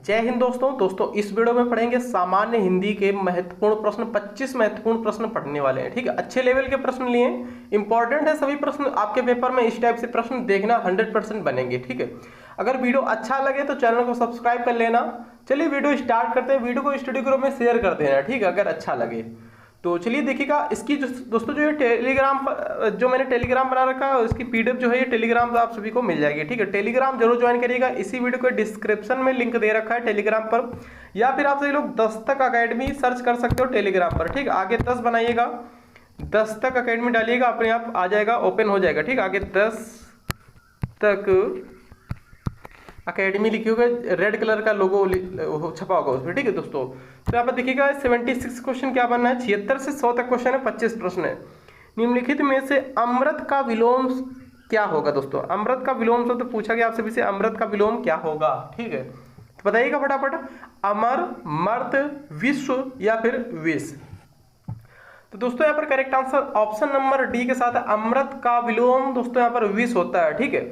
जय हिंद दोस्तों इस वीडियो में पढ़ेंगे सामान्य हिंदी के महत्वपूर्ण प्रश्न। 25 महत्वपूर्ण प्रश्न पढ़ने वाले हैं। ठीक है, अच्छे लेवल के प्रश्न लिए, इंपॉर्टेंट है सभी प्रश्न आपके पेपर में। इस टाइप से प्रश्न देखना 100% बनेंगे। ठीक है, अगर वीडियो अच्छा लगे तो चैनल को सब्सक्राइब कर लेना। चलिए वीडियो स्टार्ट करते हैं। वीडियो को स्टडी ग्रुप में शेयर कर देना, ठीक है, अगर अच्छा लगे तो। चलिए देखिएगा, इसकी दोस्तों जो ये टेलीग्राम जो मैंने टेलीग्राम बना रखा है उसकी पीडीएफ जो है ये टेलीग्राम से आप सभी को मिल जाएगी। ठीक है, टेलीग्राम जरूर ज्वाइन करिएगा। इसी वीडियो के डिस्क्रिप्शन में लिंक दे रखा है टेलीग्राम पर, या फिर आप सभी लोग दस्तक अकेडमी सर्च कर सकते हो टेलीग्राम पर। ठीक है, आगे 10 बनाइएगा, दस्तक अकेडमी डालिएगा, अपने आप आ जाएगा, ओपन हो जाएगा। ठीक है, आगे दस्तक अकेडमी लिखी होगा, रेड कलर का लोगो छपा होगा उसमें। ठीक है दोस्तों, तो यहाँ पर देखिएगा 76 क्वेश्चन क्या बनना है, 76 से 100 तक क्वेश्चन है, 25 प्रश्न है। निम्नलिखित में से अमृत का विलोम क्या होगा दोस्तों? अमृत का विलोम शब्द पूछा गया आपसे से, अमृत का विलोम क्या होगा? ठीक है, तो बताइएगा फटाफट। अमर, मर्त, विश्व या फिर विष? तो दोस्तों यहाँ पर correct answer option number D के साथ अमृत का विलोम दोस्तों यहाँ पर विष होता है। ठीक है,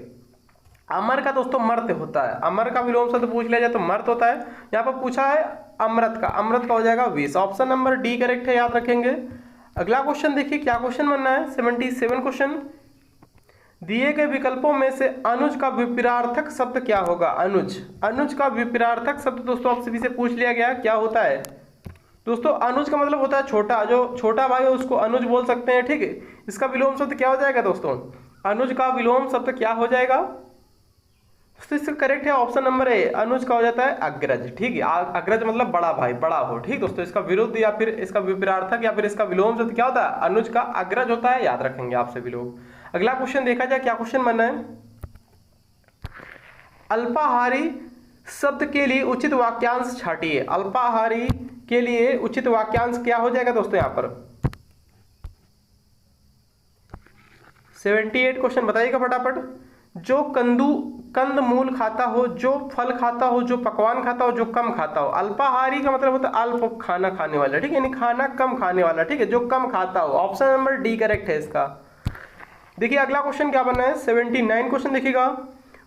अमर का दोस्तों मर्त होता है। अमर का विलोम शब्द पूछ लिया जाए तो मर्त होता है। यहाँ पर पूछा है अमृत का हो जाएगा विष। ऑप्शन नंबर डी करेक्ट है, याद रखेंगे। अगला क्वेश्चन देखिए क्या क्वेश्चन बनना है, 77 क्वेश्चन। दिए गए विकल्पों में से अनुज का विपरीतार्थक शब्द क्या होगा? अनुज का विपरीतार्थक शब्द दोस्तों आपसे भी से पूछ लिया गया, क्या होता है दोस्तों? अनुज का मतलब होता है छोटा, जो छोटा भाई हो उसको अनुज बोल सकते हैं। ठीक है, इसका विलोम शब्द क्या हो जाएगा दोस्तों? अनुज का विलोम शब्द क्या हो जाएगा? तो इसका करेक्ट है ऑप्शन नंबर ए, अनुज का हो जाता है अग्रज। ठीक है, अग्रज मतलब बड़ा भाई, बड़ा हो। ठीक दोस्तों, इसका विरुद्ध या फिर इसका विपरीतार्थक या फिर इसका विलोम शब्द क्या होता है? अनुज का अग्रज होता है, याद रखेंगे आप सभी लोग। अगला क्वेश्चन देखा जाए, क्या क्वेश्चन बनना है। अल्पाहारी शब्द के लिए उचित वाक्यांश छाटिए। अल्पाहारी के लिए उचित वाक्यांश क्या हो जाएगा दोस्तों? यहाँ पर 78 क्वेश्चन बताइएगा फटाफट। जो कंदमूल खाता हो, जो फल खाता हो, जो पकवान खाता हो, जो कम खाता हो। अल्पाहारी का मतलब होता है अल्प खाना खाने वाला। ठीक है, यानी खाना कम खाने वाला। ठीक है, जो कम खाता हो। ऑप्शन नंबर डी करेक्ट है इसका। देखिए अगला क्वेश्चन क्या बनना है, 79 क्वेश्चन देखिएगा।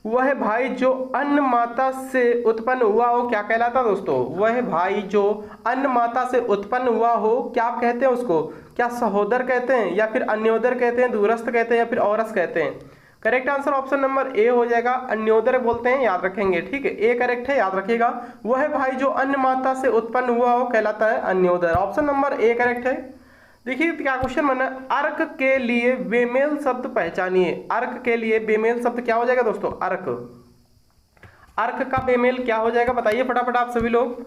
वह भाई जो अन्न माता से उत्पन्न हुआ हो क्या कहलाता है दोस्तों? वह भाई जो अन्न माता से उत्पन्न हुआ हो क्या कहते हैं उसको? क्या सहोदर कहते हैं, या फिर अन्योदर कहते हैं, दूरस्थ कहते हैं, या फिर औरस कहते हैं? करेक्ट आंसर ऑप्शन नंबर ए हो जाएगा, अन्योदर बोलते हैं, याद रखेंगे। ठीक है, ए करेक्ट है, याद रखिएगा। वह भाई जो अन्न माता से उत्पन्न हुआ हो कहलाता है अन्योदर। ऑप्शन नंबर ए करेक्ट है। देखिए क्या क्वेश्चन बना है, अर्क के लिए बेमेल शब्द पहचानिए। अर्क के लिए बेमेल शब्द क्या हो जाएगा दोस्तों? अर्क का बेमेल क्या हो जाएगा, बताइए फटाफट आप सभी लोग।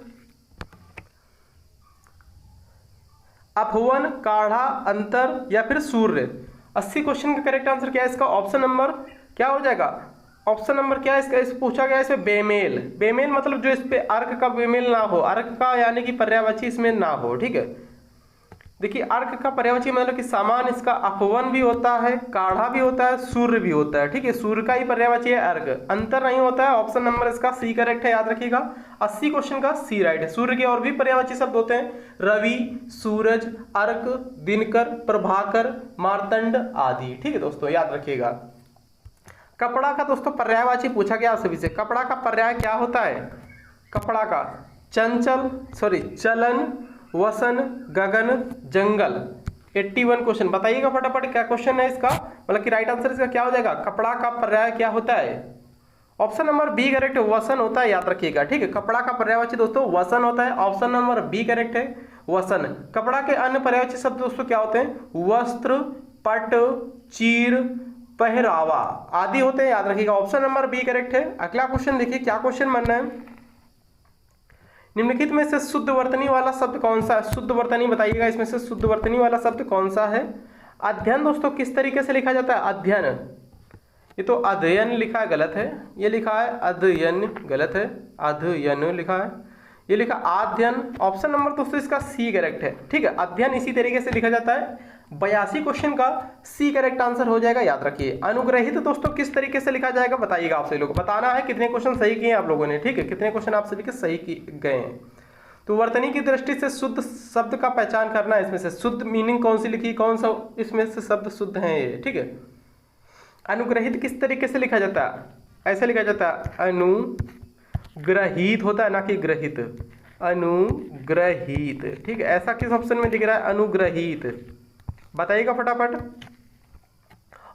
अपवन, काढ़ा, अंतर या फिर सूर्य? 80 क्वेश्चन का करेक्ट आंसर क्या है इसका? ऑप्शन नंबर क्या हो जाएगा? ऑप्शन नंबर क्या है इसका? इस पूछा गया इसमें बेमेल। बेमेल मतलब जो इस पे अर्क का बेमेल ना हो, अर्क का यानी कि पर्यायवाची इसमें ना हो। ठीक है, देखिए अर्क का पर्यायवाची मतलब कि सामान इसका अपवन भी होता है, काढ़ा भी होता है, सूर्य भी होता है। ठीक है, सूर्य का ही पर्यायवाची है अर्क, अंतर नहीं होता है। ऑप्शन नंबर इसका सी करेक्ट है, याद रखिएगा। 80 क्वेश्चन का सी राइट है। सूर्य के और भी पर्यायवाची शब्द होते हैं, रवि, सूरज, अर्क, दिनकर, प्रभाकर, मार्तंड आदि। ठीक है दोस्तों, याद रखिएगा। कपड़ा का दोस्तों पर्यायवाची पूछा गया सभी से, कपड़ा का पर्याय क्या होता है? कपड़ा का चलन, वसन, गगन, जंगल। 81 क्वेश्चन बताइएगा फटाफट क्या क्वेश्चन है इसका, मतलब कि राइट आंसर इसका क्या हो जाएगा? कपड़ा का पर्याय क्या होता है? ऑप्शन नंबर बी करेक्ट है, वसन होता है, याद रखिएगा। ठीक है, कपड़ा का पर्यायवाची दोस्तों वसन होता है। ऑप्शन नंबर बी करेक्ट है, वसन। कपड़ा के अन्य पर्यायवाची शब्द दोस्तों क्या होते हैं? वस्त्र, पट, चीर, पहरावा आदि होते हैं, याद रखिएगा। ऑप्शन नंबर बी करेक्ट है। अगला क्वेश्चन देखिए क्या क्वेश्चन बनना है। निम्नलिखित में से शुद्ध वर्तनी वाला शब्द कौन सा है? शुद्ध वर्तनी बताइएगा, इसमें से शुद्ध वर्तनी वाला शब्द कौन सा है? अध्ययन दोस्तों किस तरीके से लिखा जाता है? अध्ययन, ये तो अध्ययन लिखा है, गलत है। ये लिखा है अध्ययन, गलत है। अध्ययन लिखा है, ये लिखा अध्ययन। ऑप्शन नंबर दोस्तों इसका सी करेक्ट है। ठीक है, अध्ययन इसी तरीके से लिखा जाता है। 82 क्वेश्चन का सी करेक्ट आंसर हो जाएगा, याद रखिए। अनुग्रहित दोस्तों किस तरीके से लिखा जाएगा बताइएगा, आप सभी लोग बताना है कितने क्वेश्चन सही किए आप लोगों ने। ठीक है, कितने क्वेश्चन आप सभी के सही गए हैं। तो वर्तनी की दृष्टि से शुद्ध शब्द का पहचान करना है। इसमें से शुद्ध मीनिंग कौन सी लिखी, कौन सा इसमें से शब्द शुद्ध है ये। ठीक है, अनुग्रहित किस तरीके से लिखा जाता है? ऐसे लिखा जाता है ग्रहित होता है, ना कि ग्रहित, अनुग्रहित। ठीक है, ऐसा किस ऑप्शन में दिख रहा है? अनुग्रहित। बताइएगा फटाफट।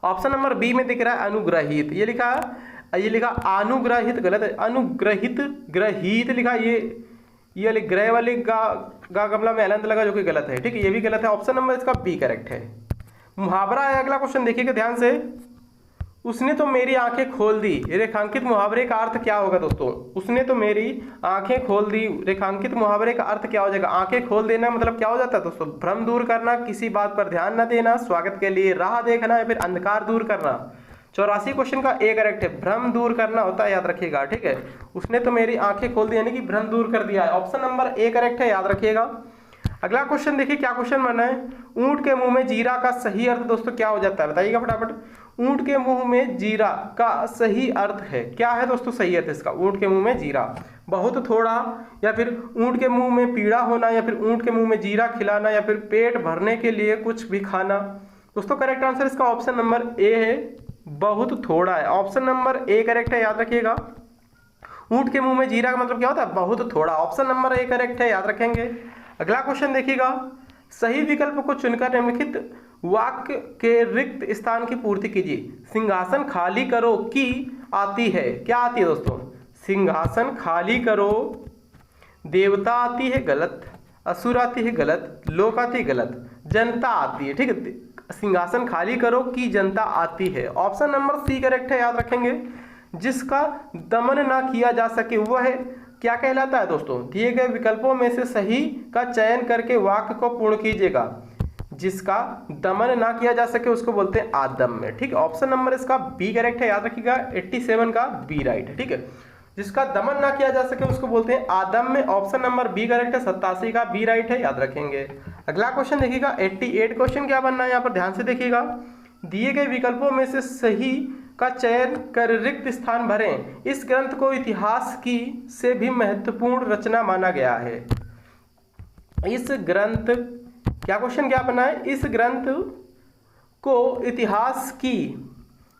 ऑप्शन नंबर बी में दिख रहा है अनुग्रहित। ये लिखा अनुग्रहित गलत है, अनुग्रहित ग्रहित लिखा। ये वाली ग्रह वाली गा गमला में अलंत लगा, जो कि गलत है। ठीक है, ये भी गलत है। ऑप्शन नंबर इसका बी करेक्ट है। मुहावरा है अगला क्वेश्चन, देखिएगा ध्यान से। उसने तो मेरी आंखें खोल दी, रेखांकित मुहावरे का अर्थ क्या होगा दोस्तों? उसने तो मेरी आंखें खोल दी, रेखांकित मुहावरे का अर्थ क्या हो जाएगा? आंखें खोल देना मतलब क्या हो जाता है दोस्तों? भ्रम दूर करना, किसी बात पर ध्यान न देना, स्वागत के लिए राह देखना, या फिर अंधकार दूर करना। 84 क्वेश्चन का ए करेक्ट है, भ्रम दूर करना होता है, याद रखिएगा। ठीक है, उसने तो मेरी आंखें खोल दी यानी कि भ्रम दूर कर दिया है। ऑप्शन नंबर ए करेक्ट है, याद रखिएगा। अगला क्वेश्चन देखिए, क्या क्वेश्चन बना है? ऊंट के मुंह में जीरा का सही अर्थ दोस्तों क्या हो जाता है? बताइएगा फटाफट। ऊंट के मुंह में जीरा का सही अर्थ है क्या है दोस्तों? सही अर्थ इसका, ऊंट के मुंह में जीरा, बहुत थोड़ा, या फिर ऊंट के मुंह में पीड़ा होना, या फिर ऊंट के मुंह में जीरा खिलाना, या फिर पेट भरने के लिए कुछ भी खाना। दोस्तों करेक्ट आंसर इसका ऑप्शन नंबर ए है, बहुत थोड़ा है। ऑप्शन नंबर ए करेक्ट है, याद रखिएगा। ऊंट के मुंह में जीरा का मतलब क्या होता है? बहुत थोड़ा। ऑप्शन नंबर ए करेक्ट है, याद रखेंगे। अगला क्वेश्चन देखिएगा, सही विकल्प को चुनकर निम्नलिखित वाक्य के रिक्त स्थान की पूर्ति कीजिए। सिंहासन खाली करो की आती है, क्या आती है दोस्तों? सिंहासन खाली करो, देवता आती है, गलत। असुर आती है, गलत। लोक आती है, गलत। जनता आती है। ठीक है, सिंहासन खाली करो की जनता आती है। ऑप्शन नंबर सी करेक्ट है, याद रखेंगे। जिसका दमन ना किया जा सके वह क्या कहलाता है दोस्तों? दिए गए विकल्पों में से सही का चयन करके वाक्य को पूर्ण कीजिएगा। जिसका दमन ना किया जा सके उसको बोलते हैं आदम्य। ठीक है, ऑप्शन नंबर इसका बी करेक्ट है, याद रखिएगा। 87 का बी राइट है। ठीक है, जिसका दमन ना किया जा सके उसको बोलते हैं आदम्य। ऑप्शन नंबर बी करेक्ट है। 87 का बी राइट है, याद रखेंगे। अगला क्वेश्चन देखिएगा, 88 क्वेश्चन क्या बनना है यहाँ पर, ध्यान से देखिएगा। दिए गए विकल्पों में से सही का चयन कर रिक्त स्थान भरें। इस ग्रंथ को इतिहास की से भी महत्वपूर्ण रचना माना गया है। इस ग्रंथ, क्या क्वेश्चन क्या बना है? इस ग्रंथ को इतिहास की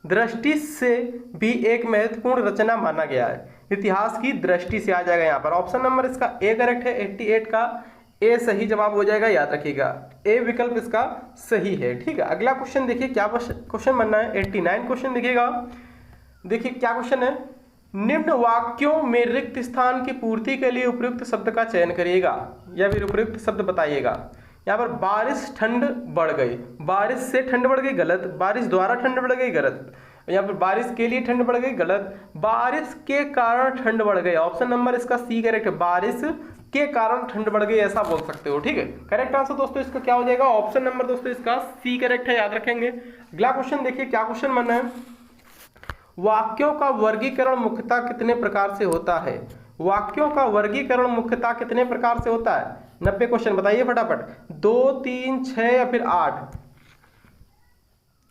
दृष्टि से भी एक महत्वपूर्ण रचना माना गया है। इतिहास की दृष्टि से आ जाएगा यहाँ पर। ऑप्शन नंबर इसका ए करेक्ट है, 88 का ए सही जवाब हो जाएगा, याद रखिएगा। ए विकल्प इसका सही है। ठीक है, अगला क्वेश्चन देखिए, क्या क्वेश्चन बनना है? 89 क्वेश्चन देखिएगा। देखिए क्या क्वेश्चन है, निम्न वाक्यों में रिक्त स्थान की पूर्ति के लिए उपयुक्त शब्द का चयन करिएगा, या फिर उपयुक्त शब्द बताइएगा। यहाँ पर बारिश ठंड बढ़ गई, बारिश से ठंड बढ़ गई, गलत। बारिश द्वारा ठंड बढ़ गई, गलत। यहाँ पर बारिश के लिए ठंड बढ़ गई, गलत। बारिश के कारण ठंड बढ़ गई, ऑप्शन नंबर इसका सी करेक्ट है। बारिश के कारण ठंड बढ़ गई, ऐसा बोल सकते हो। ठीक है, करेक्ट आंसर दोस्तों इसका क्या हो जाएगा? ऑप्शन नंबर दोस्तों इसका सी करेक्ट है, याद रखेंगे। अगला क्वेश्चन देखिए, क्या क्वेश्चन बनना है? वाक्यों का वर्गीकरण मुख्यतः कितने प्रकार से होता है? वाक्यों का वर्गीकरण मुख्यतः कितने प्रकार से होता है? 90 क्वेश्चन बताइए फटाफट। 2, 3, 6 या फिर 8?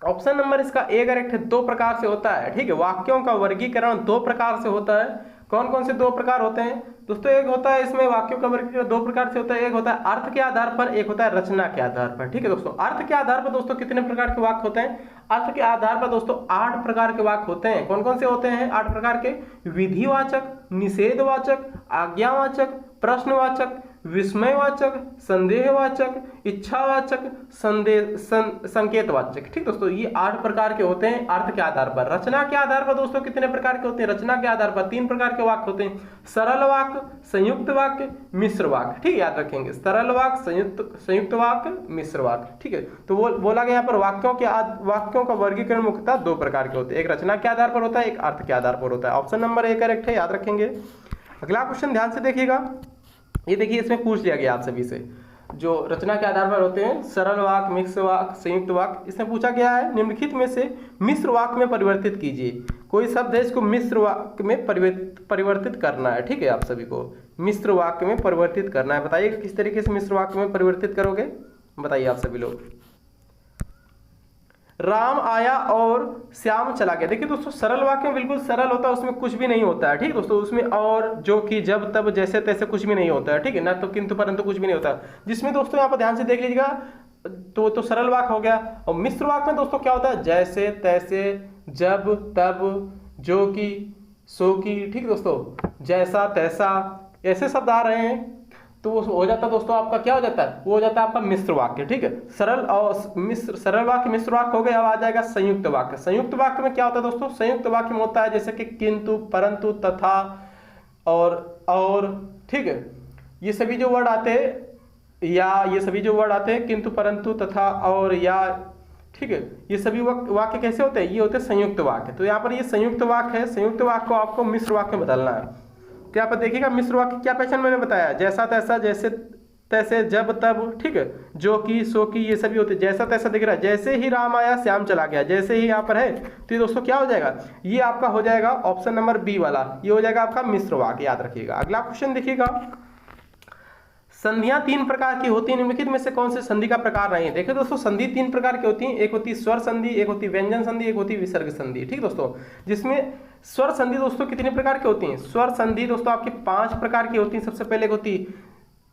ऑप्शन नंबर इसका ए करेक्ट है, 2 प्रकार से होता है। ठीक है, वाक्यों का वर्गीकरण 2 प्रकार से होता है। कौन कौन से 2 प्रकार होते हैं दोस्तों? एक होता है इसमें वाक्यों का वर्गीकरण 2 प्रकार से होता है। एक होता है अर्थ के आधार पर, एक होता है रचना के आधार पर। ठीक है दोस्तों, अर्थ के आधार पर दोस्तों कितने प्रकार के वाक्य होते हैं? अर्थ के आधार पर दोस्तों 8 प्रकार के वाक्य होते हैं। कौन कौन से होते हैं 8 प्रकार के? विधिवाचक, निषेधवाचक, आज्ञावाचक, प्रश्नवाचक, विस्मयवाचक, संदेहवाचक, इच्छावाचक, संकेतवाचक। ठीक दोस्तों, ये 8 प्रकार के होते हैं अर्थ के आधार पर। रचना के आधार पर दोस्तों कितने प्रकार के होते हैं? रचना के आधार पर 3 प्रकार के वाक्य होते हैं, सरल वाक्य, संयुक्त वाक्य, मिश्र वाक्य। ठीक है, याद रखेंगे, सरल वाक्य, संयुक्त वाक्य, मिश्र वाक्य। ठीक है, तो वो बोला गया यहाँ पर वाक्यों का वर्गीकरण मुख्यतः 2 प्रकार के होते हैं। एक रचना के आधार पर होता है, एक अर्थ के आधार पर होता है। ऑप्शन नंबर ए करेक्ट है, याद रखेंगे। अगला क्वेश्चन ध्यान से देखिएगा, ये देखिए इसमें पूछ लिया गया आप सभी से, जो रचना के आधार पर होते हैं, सरल वाक्य, मिश्र वाक्य, संयुक्त वाक्य। इसमें पूछा गया है निम्नलिखित में से मिश्र वाक्य में परिवर्तित कीजिए। कोई शब्द है, इसको मिश्र वाक्य में परिवर्तित करना है। ठीक है, आप सभी को मिश्र वाक्य में परिवर्तित करना है। बताइए किस तरीके से मिश्र वाक्य में परिवर्तित करोगे, बताइए आप सभी लोग। राम आया और श्याम चला गया। देखिए दोस्तों, सरल वाक्य में बिल्कुल सरल होता है, उसमें कुछ भी नहीं होता है। ठीक है दोस्तों, उसमें और, जो कि, जब, तब, जैसे तैसे कुछ भी नहीं होता है। ठीक है ना, तो किंतु परंतु कुछ भी नहीं होता। जिसमें दोस्तों यहाँ पर ध्यान से देख लीजिएगा, तो सरल वाक्य हो गया। और मिश्र वाक्य में दोस्तों क्या होता है? जैसे तैसे, जब, तब, जो कि, सो की, ठीक है दोस्तों, जैसा तैसा, ऐसे शब्द आ रहे हैं तो वो हो जाता है दोस्तों आपका क्या हो जाता है, वो हो जाता है आपका मिश्र वाक्य। ठीक है, सरल और मिश्र, सरल वाक्य मिश्र वाक्य हो गया। अब आ जाएगा संयुक्त वाक्य। संयुक्त वाक्य में क्या होता है दोस्तों, संयुक्त वाक्य में होता है जैसे कि किंतु, परंतु, तथा और ठीक है, ये सभी जो वर्ड आते हैं, या ये सभी जो वर्ड आते हैं किंतु, परंतु, तथा और या, ठीक है, ये सभी वाक्य कैसे होते हैं, ये होते हैं संयुक्त वाक्य। तो यहाँ पर ये संयुक्त वाक्य है, संयुक्त वाक्य को आपको मिश्र वाक्य में बदलना है। तो यहाँ पर देखिएगा मिश्र वाक्य क्या पहचान मैंने बताया, जैसा तैसा, जैसे तैसे, जब तब, ठीक है, जो की, सो की, ये सभी होते। जैसा तैसा दिख रहा है, जैसे ही राम आया श्याम चला गया, जैसे ही यहाँ पर है, तो ये दोस्तों क्या हो जाएगा, ये आपका हो जाएगा ऑप्शन नंबर बी वाला, ये हो जाएगा आपका मिश्र वाक्य, याद रखिएगा। अगला क्वेश्चन देखिएगा, संधियां तीन प्रकार की होती हैं, निम्नलिखित में से कौन से संधि का प्रकार नहीं है। देखिए दोस्तों, संधि तीन प्रकार की होती हैं, एक होती है स्वर संधि, एक होती है व्यंजन संधि, एक होती है विसर्ग संधि। ठीक दोस्तों, जिसमें स्वर संधि दोस्तों कितने प्रकार की होती हैं, स्वर संधि दोस्तों आपकी 5 प्रकार की होती है। सबसे पहले होती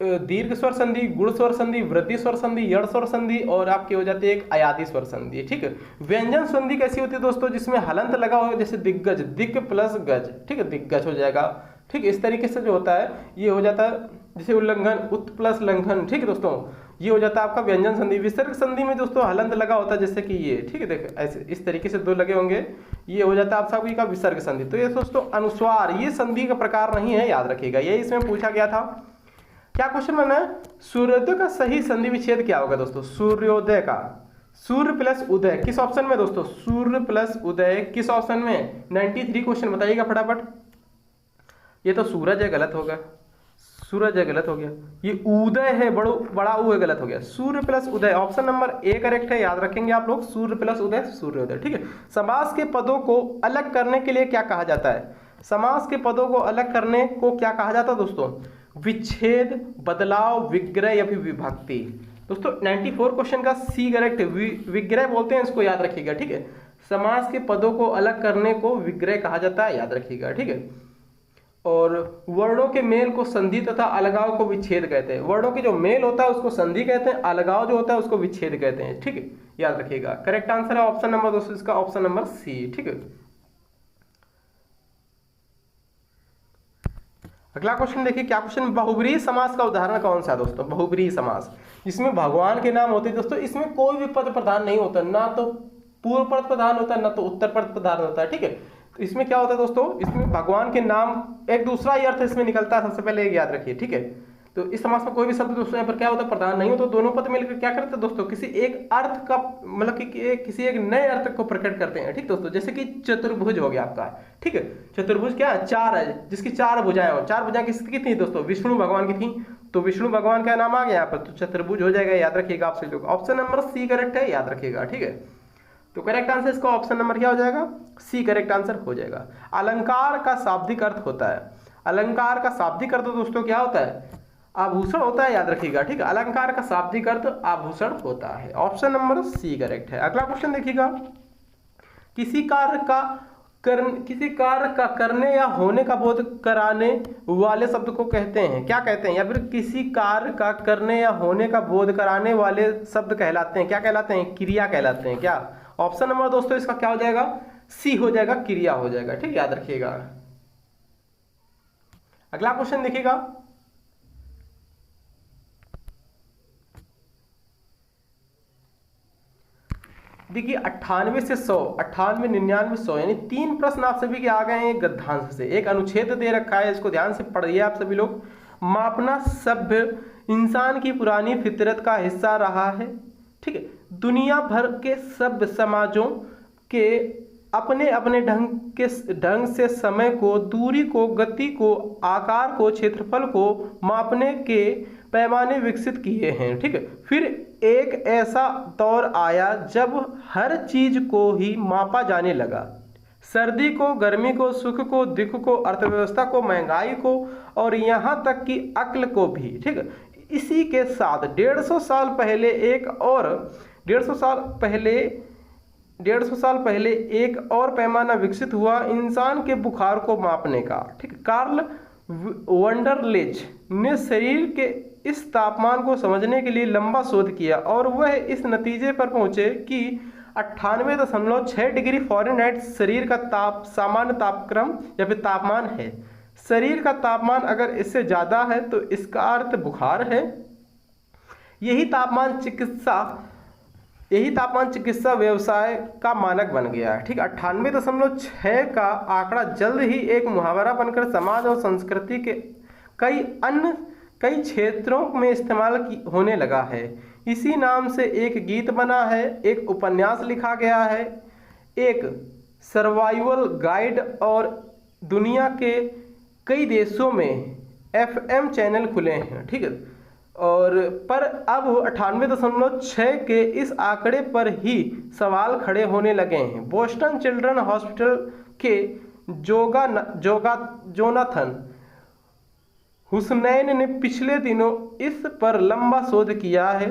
दीर्घ स्वर संधि, गुण स्वर संधि, वृद्धि स्वर संधि, यड़ स्वर संधि, और आपकी हो जाती है एक अयादी स्वर संधि। ठीक है, व्यंजन संधि कैसी होती है दोस्तों, जिसमें हलंत लगा हो, जैसे दिग्गज, दिग्ग प्लस गज, ठीक है, दिग्गज हो जाएगा। ठीक, इस तरीके से जो होता है ये हो जाता है, जैसे उल्लंघन, उत प्लस लंघन। ठीक है दोस्तों, ये हो जाता है आपका व्यंजन संधि। विसर्ग संधि में दोस्तों हलंत लगा होता है, जैसे कि ये, ठीक है, देखो ऐसे इस तरीके से 2 लगे होंगे, ये हो जाता है आप सभी का विसर्ग संधि। तो ये दोस्तों अनुस्वार, ये संधि का प्रकार नहीं है, याद रखिएगा, ये इसमें पूछा गया था। क्या क्वेश्चन बना है, सूर्योदय का सही संधि विच्छेद क्या होगा दोस्तों, सूर्योदय का, सूर्य प्लस उदय किस ऑप्शन में दोस्तों, सूर्य प्लस उदय किस ऑप्शन में, 93 क्वेश्चन बताइएगा फटाफट। ये तो सूरज है, गलत होगा, सूरज है, गलत हो गया। ये उदय है, बड़ा उ है, गलत हो गया। सूर्य प्लस उदय ऑप्शन नंबर ए करेक्ट है, याद रखेंगे आप लोग, सूर्य प्लस उदय सूर्योदय। ठीक है, समास के पदों को अलग करने के लिए क्या कहा जाता है, समास के पदों को अलग करने को क्या कहा जाता है दोस्तों, विच्छेद, बदलाव, विग्रह या फिर विभक्ति। दोस्तों 94 क्वेश्चन का सी करेक्ट है, विग्रह बोलते हैं इसको, याद रखिएगा। ठीक है, समास के पदों को अलग करने को विग्रह कहा जाता है, याद रखिएगा। ठीक है, और वर्णों के मेल को संधि तथा अलगाव को विच्छेद कहते हैं। वर्णों के जो मेल होता है उसको संधि कहते हैं, अलगाव जो होता है उसको विच्छेद कहते हैं। ठीक है, याद रखिएगा। करेक्ट आंसर है ऑप्शन नंबर दोस्तों इसका, ऑप्शन नंबर सी। ठीक है, अगला क्वेश्चन देखिए, क्या क्वेश्चन, बहुब्रीहि समास का उदाहरण कौन सा है दोस्तों, बहुब्रीहि समास, इसमें भगवान के नाम होते हैं दोस्तों, इसमें कोई भी पद प्रधान नहीं होता, ना तो पूर्व पद प्रधान होता है, ना तो उत्तर पद प्रधान होता है। ठीक है, तो इसमें क्या होता है दोस्तों, इसमें भगवान के नाम, एक दूसरा ही अर्थ इसमें निकलता है, सबसे पहले याद रखिए। ठीक है, तो इस समास में कोई भी शब्द दोस्तों यहाँ पर क्या होता है, प्रधान नहीं होता, तो दोनों पद मिलकर क्या करते हैं दोस्तों, किसी एक अर्थ का, मतलब कि किसी एक नए अर्थ को प्रकट करते हैं। ठीक दोस्तों, जैसे कि चतुर्भुज हो गया आपका। ठीक है, चतुर्भुज क्या है, 4 है, जिसकी 4 भुजाएं हो, 4 भुजाएं किसकी थी दोस्तों, विष्णु भगवान की थी, तो विष्णु भगवान का नाम आ गया यहाँ पर, तो चतुर्भुज हो जाएगा, याद रखिएगा आप सभी लोग। ऑप्शन नंबर सी करेक्ट है, याद रखिएगा। ठीक है, तो करेक्ट आंसर इसका ऑप्शन नंबर क्या हो जाएगा, सी करेक्ट आंसर हो जाएगा। अलंकार का शाब्दिक अर्थ होता है, अलंकार का शाब्दिक अर्थ दोस्तों क्या होता है, आभूषण होता है, याद रखिएगा। ठीक है, अलंकार का शाब्दिक अर्थ आभूषण होता है, ऑप्शन नंबर सी करेक्ट है। अगला क्वेश्चन देखिएगा, किसी कार्य का करने या होने का बोध कराने वाले शब्द को कहते हैं, क्या कहते हैं, या फिर किसी कार्य का करने या होने का बोध कराने वाले शब्द कहलाते हैं, क्या कहलाते हैं, क्रिया कहलाते हैं। क्या ऑप्शन नंबर दोस्तों इसका क्या हो जाएगा, सी हो जाएगा, क्रिया हो जाएगा। ठीक, याद रखिएगा। अगला क्वेश्चन देखिएगा, देखिए 98 से 100, 98, 99, 100 यानी 3 प्रश्न आप सभी के आ गए हैं एक गद्यांश से, एक अनुच्छेद दे रखा है, इसको ध्यान से पढ़िए आप सभी लोग। मापना सभ्य इंसान की पुरानी फितरत का हिस्सा रहा है। ठीक है, दुनिया भर के सभ्य समाजों के अपने अपने ढंग से समय को, दूरी को, गति को, आकार को, क्षेत्रफल को मापने के पैमाने विकसित किए हैं। ठीक है, फिर एक ऐसा दौर आया जब हर चीज को ही मापा जाने लगा, सर्दी को, गर्मी को, सुख को, दुख को, अर्थव्यवस्था को, महंगाई को, और यहाँ तक कि अक्ल को भी। ठीक है, इसी के साथ 150 साल पहले एक और पैमाना विकसित हुआ इंसान के बुखार को मापने का। ठीक, कार्ल वंडरलेच ने शरीर के इस तापमान को समझने के लिए लंबा शोध किया और वह इस नतीजे पर पहुंचे कि 98.6 डिग्री फ़ारेनहाइट शरीर का सामान्य तापक्रम या फिर तापमान है। शरीर का तापमान अगर इससे ज़्यादा है तो इसका अर्थ बुखार है। यही तापमान चिकित्सा व्यवसाय का मानक बन गया है। ठीक, 98.6 का आंकड़ा जल्द ही एक मुहावरा बनकर समाज और संस्कृति के कई क्षेत्रों में इस्तेमाल होने लगा है। इसी नाम से एक गीत बना है, एक उपन्यास लिखा गया है, एक सर्वाइवल गाइड और दुनिया के कई देशों में FM चैनल खुले हैं। ठीक है, और पर अब 98.6 के इस आंकड़े पर ही सवाल खड़े होने लगे हैं। बोस्टन चिल्ड्रन हॉस्पिटल के जोनाथन हुसनैन ने पिछले दिनों इस पर लंबा शोध किया है,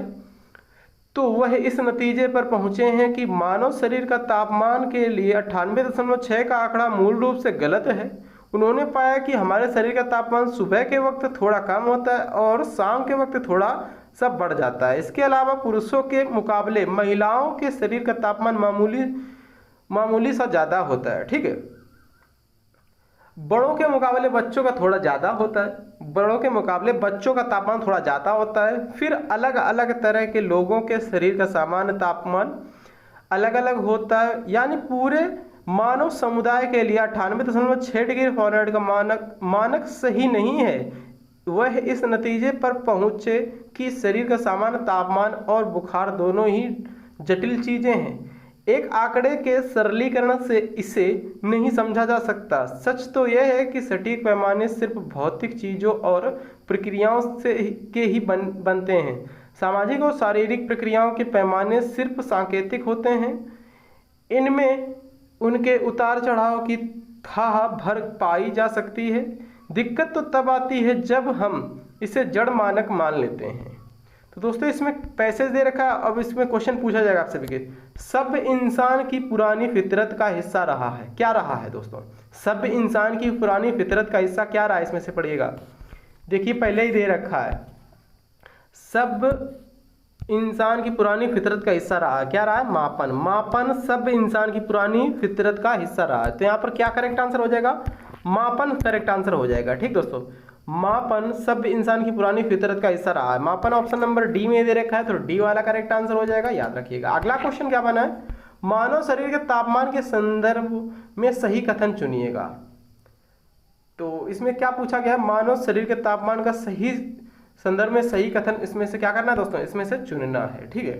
तो वह इस नतीजे पर पहुंचे हैं कि मानव शरीर का तापमान के लिए 98.6 का आंकड़ा मूल रूप से गलत है। उन्होंने पाया कि हमारे शरीर का तापमान सुबह के वक्त थोड़ा कम होता है और शाम के वक्त थोड़ा सा बढ़ जाता है। इसके अलावा पुरुषों के मुकाबले महिलाओं के शरीर का तापमान मामूली सा ज़्यादा होता है। ठीक है, बड़ों के मुकाबले बच्चों का थोड़ा ज़्यादा होता है। बड़ों के मुकाबले बच्चों का तापमान थोड़ा ज़्यादा होता है। फिर अलग अलग तरह के लोगों के शरीर का सामान्य तापमान अलग अलग होता है, यानी पूरे मानव समुदाय के लिए 98.6 डिग्री फ़ारेनहाइट का मानक सही नहीं है। वह इस नतीजे पर पहुँचे कि शरीर का सामान्य तापमान और बुखार दोनों ही जटिल चीज़ें हैं। एक आंकड़े के सरलीकरण से इसे नहीं समझा जा सकता। सच तो यह है कि सटीक पैमाने सिर्फ भौतिक चीज़ों और प्रक्रियाओं के ही बनते हैं। सामाजिक और शारीरिक प्रक्रियाओं के पैमाने सिर्फ सांकेतिक होते हैं। इनमें उनके उतार चढ़ाव की थाह भर पाई जा सकती है। दिक्कत तो तब आती है जब हम इसे जड़ मानक मान लेते हैं। तो दोस्तों इसमें पैसेज दे रखा है। अब इसमें क्वेश्चन पूछा जाएगा आपसे भी, सब इंसान की पुरानी फितरत का हिस्सा रहा है। क्या रहा है दोस्तों? सब इंसान की पुरानी फितरत का हिस्सा क्या रहा है, इसमें से पढ़िएगा। देखिए पहले ही दे रखा है, सब इंसान की पुरानी फितरत का हिस्सा रहा है। क्या रहा है? मापन। मापन सब इंसान की पुरानी फितरत का हिस्सा रहा है। तो यहाँ पर क्या करेक्ट आंसर हो जाएगा? मापन करेक्ट आंसर हो जाएगा। ठीक दोस्तों, मापन सब इंसान की पुरानी फितरत का हिस्सा रहा है। मापन ऑप्शन नंबर डी में दे रखा है, तो डी वाला करेक्ट आंसर हो जाएगा, याद रखिएगा। अगला क्वेश्चन क्या बना है? मानव शरीर के तापमान के संदर्भ में सही कथन चुनिएगा। तो इसमें क्या पूछा गया है? मानव शरीर के तापमान का सही संदर्भ में सही कथन, इसमें से क्या करना है दोस्तों? इसमें से चुनना है। ठीक है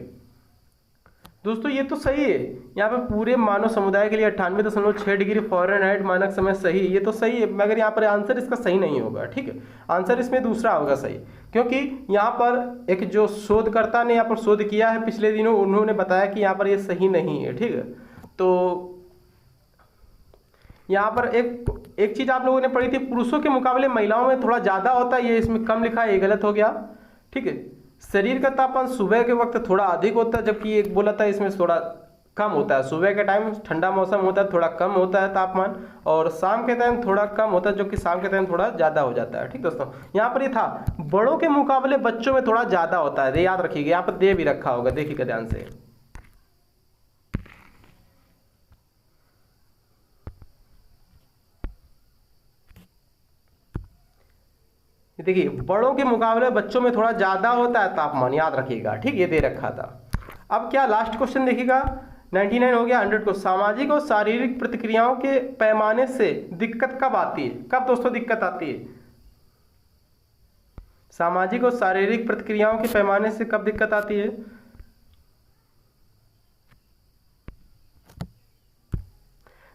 दोस्तों, ये तो सही है। यहाँ पे पूरे मानव समुदाय के लिए 98.6 डिग्री फ़ारेनहाइट मानक समय सही, ये तो सही है, मगर यहाँ पर आंसर इसका सही नहीं होगा। ठीक है, आंसर इसमें दूसरा होगा सही, क्योंकि यहाँ पर एक जो शोधकर्ता ने यहाँ पर शोध किया है पिछले दिनों, उन्होंने बताया कि यहाँ पर ये सही नहीं है। ठीक है, तो यहाँ पर एक चीज़ आप लोगों ने पढ़ी थी, पुरुषों के मुकाबले महिलाओं में थोड़ा ज़्यादा होता है, ये इसमें कम लिखा है, ये गलत हो गया। ठीक है, शरीर का तापमान सुबह के वक्त थोड़ा अधिक होता है, जबकि एक बोला था इसमें थोड़ा कम होता है। सुबह के टाइम ठंडा मौसम होता है, थोड़ा कम होता है तापमान, और शाम के टाइम थोड़ा कम होता है, जो कि शाम के टाइम थोड़ा ज़्यादा हो जाता है। ठीक दोस्तों, यहाँ पर ये था बड़ों के मुकाबले बच्चों में थोड़ा ज़्यादा होता है, याद रखिएगा। यहाँ पर दे भी रखा होगा, देखिएगा ध्यान से। देखिए बड़ों के मुकाबले बच्चों में थोड़ा ज़्यादा होता है तापमान, याद रखिएगा। ठीक, ये दे रखा था। अब क्या लास्ट क्वेश्चन देखिएगा, 99 हो गया, 100 को। सामाजिक और शारीरिक प्रतिक्रियाओं के पैमाने से दिक्कत कब आती है? कब दोस्तों दिक्कत आती है? सामाजिक और शारीरिक प्रतिक्रियाओं के पैमाने से कब दिक्कत आती है?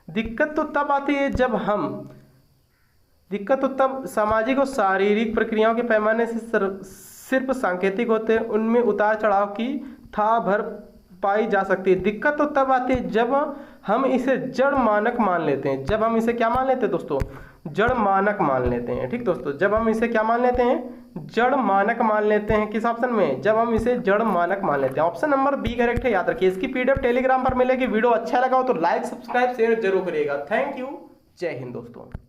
दिक्कत तो तब आती है जब हम सामाजिक और शारीरिक प्रक्रियाओं के पैमाने से सिर्फ सांकेतिक होते हैं, उनमें उतार चढ़ाव की था भर पाई जा सकती है। दिक्कत तो तब आती है जब हम इसे जड़ मानक मान लेते हैं। जब हम इसे क्या मान लेते हैं दोस्तों? जड़ मानक मान लेते हैं। ठीक दोस्तों, जब हम इसे क्या मान लेते हैं? जड़ मानक मान लेते हैं। किस ऑप्शन में? जब हम इसे जड़ मानक मान लेते हैं। ऑप्शन नंबर बी करेक्ट है, याद रखिए। इसकी पीडीएफ टेलीग्राम पर मिलेगी। वीडियो अच्छा लगा हो तो लाइक सब्सक्राइब शेयर जरूर करिएगा। थैंक यू, जय हिंद दोस्तों।